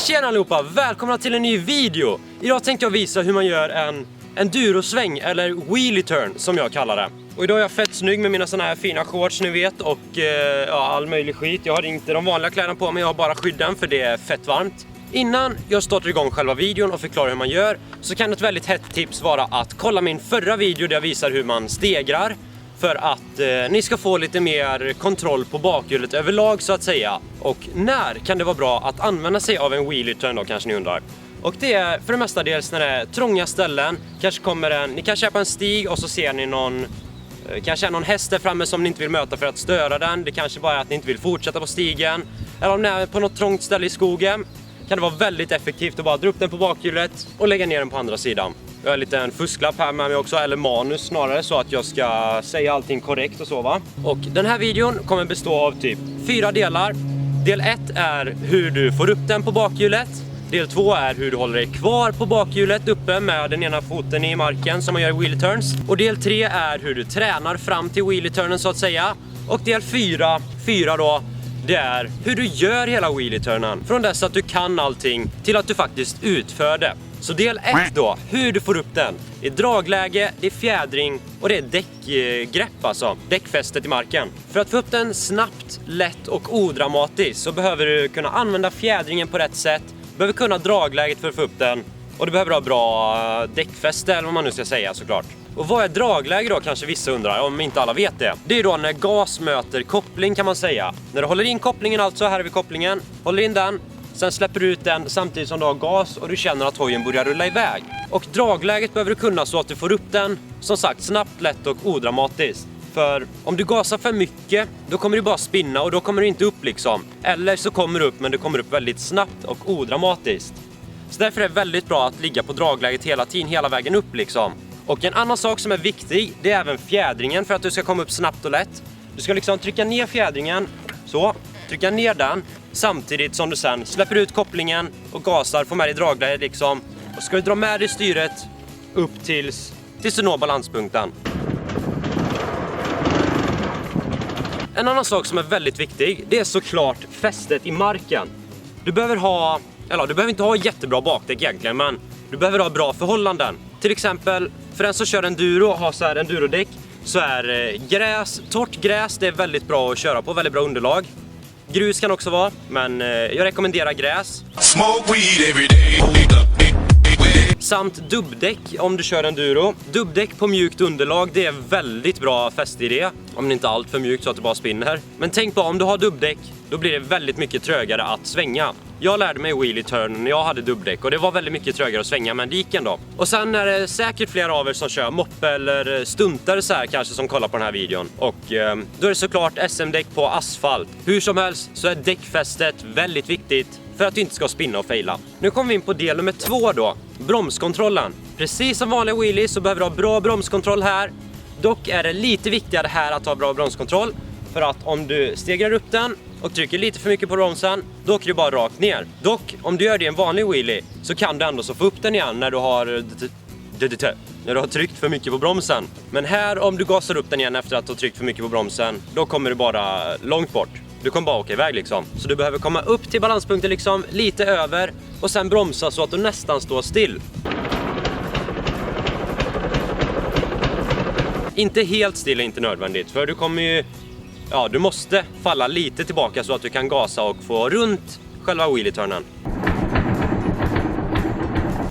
Tjena allihopa, välkomna till en ny video. Idag tänkte jag visa hur man gör en endurosväng, eller wheelie turn som jag kallar det. Och idag är jag fett snygg med mina såna här fina shorts ni vet och all möjlig skit. Jag har inte de vanliga kläderna på mig, jag har bara skydden för det är fett varmt. Innan jag startar igång själva videon och förklarar hur man gör, så kan ett väldigt hett tips vara att kolla min förra video där jag visar hur man stegrar. För att ni ska få lite mer kontroll på bakhjulet överlag så att säga. Och när kan det vara bra att använda sig av en wheelie turn då, kanske ni undrar. Och det är för det mesta dels när det är trånga ställen. Ni kanske är på en stig och så ser ni kanske är någon häst där framme som ni inte vill möta för att störa den. Det kanske bara är att ni inte vill fortsätta på stigen. Eller om ni är på något trångt ställe i skogen, kan det vara väldigt effektivt att bara dra upp den på bakhjulet och lägga ner den på andra sidan. Jag har en liten fusklapp här med mig också, eller manus snarare, så att jag ska säga allting korrekt och så va. Och den här videon kommer bestå av typ 4 delar. Del 1 är hur du får upp den på bakhjulet. Del 2 är hur du håller dig kvar på bakhjulet uppe med den ena foten i marken som man gör i wheelie turns. Och del 3 är hur du tränar fram till wheelie turnen så att säga. Och del 4 då, det är hur du gör hela wheelie turnen. Från dess att du kan allting till att du faktiskt utför det. Så del 1 då, hur du får upp den. Det är dragläge, det är fjädring och det är däckgrepp alltså. Däckfästet i marken. För att få upp den snabbt, lätt och odramatiskt så behöver du kunna använda fjädringen på rätt sätt. Du behöver kunna dragläget för att få upp den. Och du behöver ha bra däckfäste eller vad man nu ska säga såklart. Och vad är dragläge då, kanske vissa undrar, om inte alla vet det. Det är då när gas möter koppling kan man säga. När du håller in kopplingen alltså, här är vi kopplingen. Håller in den, sen släpper du ut den samtidigt som du har gas och du känner att hojen börjar rulla iväg. Och dragläget behöver du kunna så att du får upp den, som sagt, snabbt, lätt och odramatiskt. För om du gasar för mycket, då kommer du bara spinna och då kommer du inte upp liksom. Eller så kommer du upp, men du kommer upp väldigt snabbt och odramatiskt. Så därför är det väldigt bra att ligga på dragläget hela tiden, hela vägen upp liksom. Och en annan sak som är viktig, det är även fjädringen för att du ska komma upp snabbt och lätt. Du ska liksom trycka ner fjädringen, så, trycka ner den, samtidigt som du sen släpper ut kopplingen och gasar, får med dig dragläget liksom. Och ska du dra med dig styret upp tills du når balanspunkten. En annan sak som är väldigt viktig, det är såklart fästet i marken. Du behöver inte ha jättebra bakdäck egentligen, men du behöver ha bra förhållanden. Till exempel, för den som kör enduro och har så här endurodäck, så är torrt gräs, det är väldigt bra att köra på, väldigt bra underlag. Grus kan också vara, men jag rekommenderar gräs. Samt dubbdäck om du kör enduro. Dubbdäck på mjukt underlag, det är väldigt bra fästidé. Om det inte är allt för mjukt så att det bara spinner. Men tänk på, om du har dubbdäck, då blir det väldigt mycket trögare att svänga. Jag lärde mig wheelie turn när jag hade dubbdäck och det var väldigt mycket trögare att svänga, men det gick ändå. Och sen är det säkert flera av er som kör moppe eller stuntar så här kanske som kollar på den här videon. Och då är det såklart SM-däck på asfalt. Hur som helst så är däckfästet väldigt viktigt för att du inte ska spinna och fejla. Nu kommer vi in på del nummer 2 då, bromskontrollen. Precis som vanliga wheelies så behöver du ha bra bromskontroll här. Dock är det lite viktigare här att ha bra bromskontroll. För att om du stegrar upp den och trycker lite för mycket på bromsen, då åker du bara rakt ner. Dock, om du gör det i en vanlig wheelie så kan du ändå så få upp den igen när du har tryckt för mycket på bromsen. Men här, om du gasar upp den igen efter att du har tryckt för mycket på bromsen, då kommer du bara långt bort. Du kommer bara åka iväg liksom. Så du behöver komma upp till balanspunkten liksom, lite över, och sen bromsa så att du nästan står still. Inte helt still är inte nödvändigt, för du kommer ju... Ja, du måste falla lite tillbaka så att du kan gasa och få runt själva wheelie-turnen.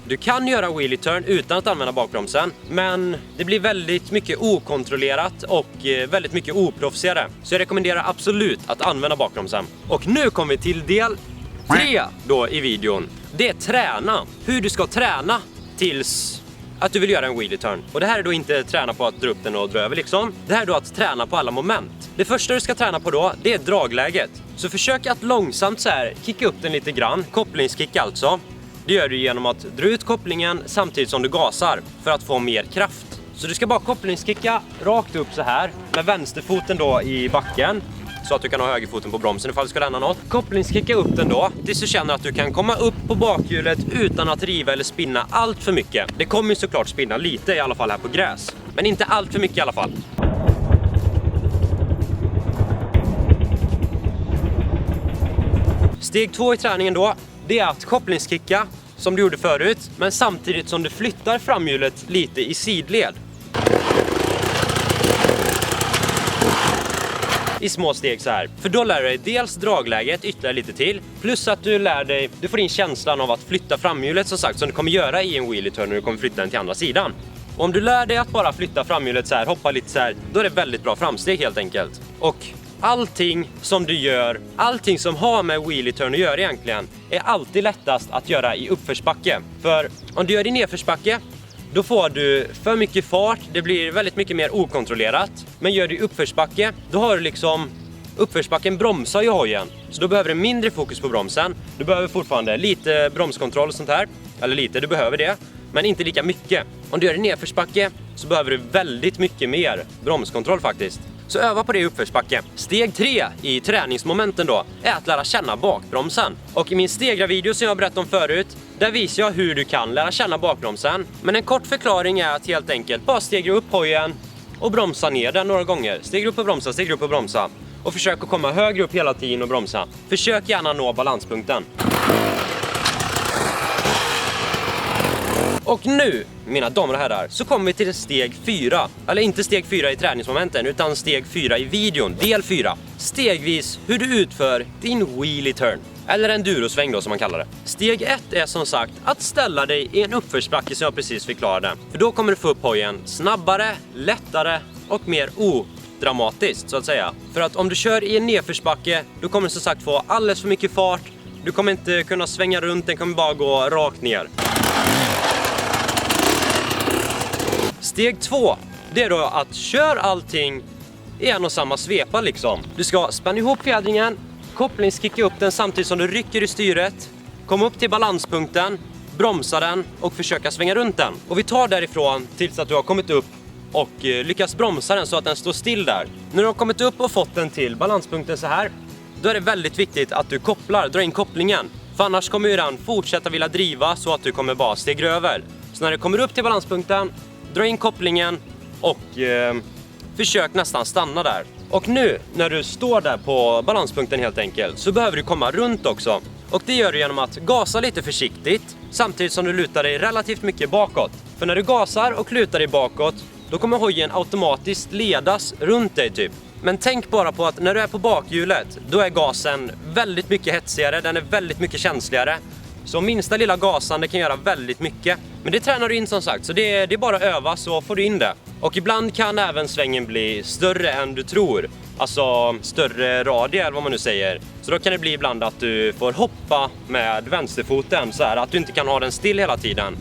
Du kan göra wheelie-turn utan att använda bakbromsen, men det blir väldigt mycket okontrollerat och väldigt mycket oproffsigare. Så jag rekommenderar absolut att använda bakbromsen. Och nu kommer vi till del 3 då i videon. Det är träna. Hur du ska träna tills att du vill göra en wheelie turn. Och det här är då inte träna på att dra upp den och dra över liksom. Det här är då att träna på alla moment. Det första du ska träna på då, det är dragläget. Så försök att långsamt så här kicka upp den lite grann. Kopplingskick alltså. Det gör du genom att dra ut kopplingen samtidigt som du gasar för att få mer kraft. Så du ska bara kopplingskicka rakt upp så här med vänsterfoten då i backen. Så att du kan ha högerfoten på bromsen ifall du ska lämna något. Kopplingskicka upp den då tills du känner att du kan komma upp på bakhjulet utan att riva eller spinna allt för mycket. Det kommer ju såklart spinna lite i alla fall här på gräs. Men inte allt för mycket i alla fall. Steg 2 i träningen då, det är att kopplingskicka som du gjorde förut, men samtidigt som du flyttar framhjulet lite i sidled. I små steg så här. För då lär du dig dels dragläget ytterligare lite till, plus att du får in känslan av att flytta framhjulet som sagt, som du kommer göra i en wheelie turn när du kommer flytta den till andra sidan. Och om du lär dig att bara flytta framhjulet så här, hoppa lite så här, då är det väldigt bra framsteg helt enkelt. Och allting som du gör, allting som har med wheelie turn att göra egentligen, är alltid lättast att göra i uppförsbacke. För om du gör det i nedförsbacke, då får du för mycket fart, det blir väldigt mycket mer okontrollerat. Men gör du i uppförsbacke, då har du liksom, uppförsbacken bromsar ju hojen. Så då behöver du mindre fokus på bromsen. Du behöver fortfarande lite bromskontroll och sånt här. Eller lite, du behöver det. Men inte lika mycket. Om du gör det i nedförsbacke så behöver du väldigt mycket mer bromskontroll faktiskt. Så öva på det i uppförsbacke. Steg 3 i träningsmomenten då är att lära känna bakbromsen. Och i min stegra-video som jag berättade om förut, där visar jag hur du kan lära känna bakbromsen. Men en kort förklaring är att helt enkelt bara stegra upp hojen och bromsa ner den några gånger. Stegra upp och bromsa, stegra upp och bromsa. Och försök att komma högre upp hela tiden och bromsa. Försök gärna nå balanspunkten. Och nu, mina damer och herrar, så kommer vi till steg 4. Eller inte steg 4 i träningsmomenten, utan steg 4 i videon, del 4. Stegvis hur du utför din wheelie turn. Eller endurosväng då som man kallar det. Steg 1 är som sagt att ställa dig i en uppförsbacke som jag precis förklarade. För då kommer du få upp hojen snabbare, lättare och mer odramatiskt så att säga. För att om du kör i en nedförsbacke, då kommer du som sagt få alldeles för mycket fart. Du kommer inte kunna svänga runt, den kommer bara gå rakt ner. Steg 2, det är då att kör allting i en och samma svepa liksom. Du ska spänna ihop fjädringen, kopplingskicka upp den samtidigt som du rycker i styret, komma upp till balanspunkten, bromsa den och försöka svänga runt den. Och vi tar därifrån tills att du har kommit upp och lyckas bromsa den så att den står still där. När du har kommit upp och fått den till balanspunkten så här, då är det väldigt viktigt att du drar in kopplingen. För annars kommer ju den fortsätta vilja driva så att du kommer bara stegra över. Så när du kommer upp till balanspunkten, dra in kopplingen och försök nästan stanna där. Och nu när du står där på balanspunkten helt enkelt, så behöver du komma runt också. Och det gör du genom att gasa lite försiktigt samtidigt som du lutar dig relativt mycket bakåt. För när du gasar och lutar dig bakåt, då kommer hojen automatiskt ledas runt dig typ. Men tänk bara på att när du är på bakhjulet, då är gasen väldigt mycket hetsigare, den är väldigt mycket känsligare. Så minsta lilla gasande kan göra väldigt mycket. Men det tränar du in som sagt, så det är bara att öva så får du in det. Och ibland kan även svängen bli större än du tror. Alltså större radie eller vad man nu säger. Så då kan det bli ibland att du får hoppa med vänsterfoten så här att du inte kan ha den still hela tiden.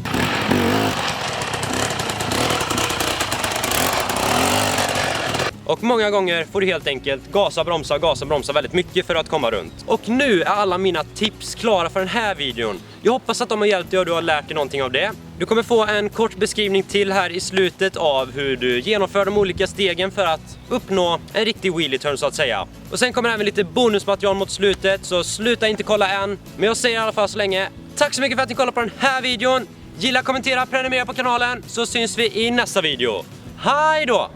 Och många gånger får du helt enkelt gasa, bromsa väldigt mycket för att komma runt. Och nu är alla mina tips klara för den här videon. Jag hoppas att de har hjälpt dig och du har lärt dig någonting av det. Du kommer få en kort beskrivning till här i slutet av hur du genomför de olika stegen för att uppnå en riktig wheelie turn så att säga. Och sen kommer även lite bonusmaterial mot slutet, så sluta inte kolla än. Men jag säger i alla fall så länge, tack så mycket för att ni kollade på den här videon. Gilla, kommentera, prenumerera på kanalen, så syns vi i nästa video. Hej då!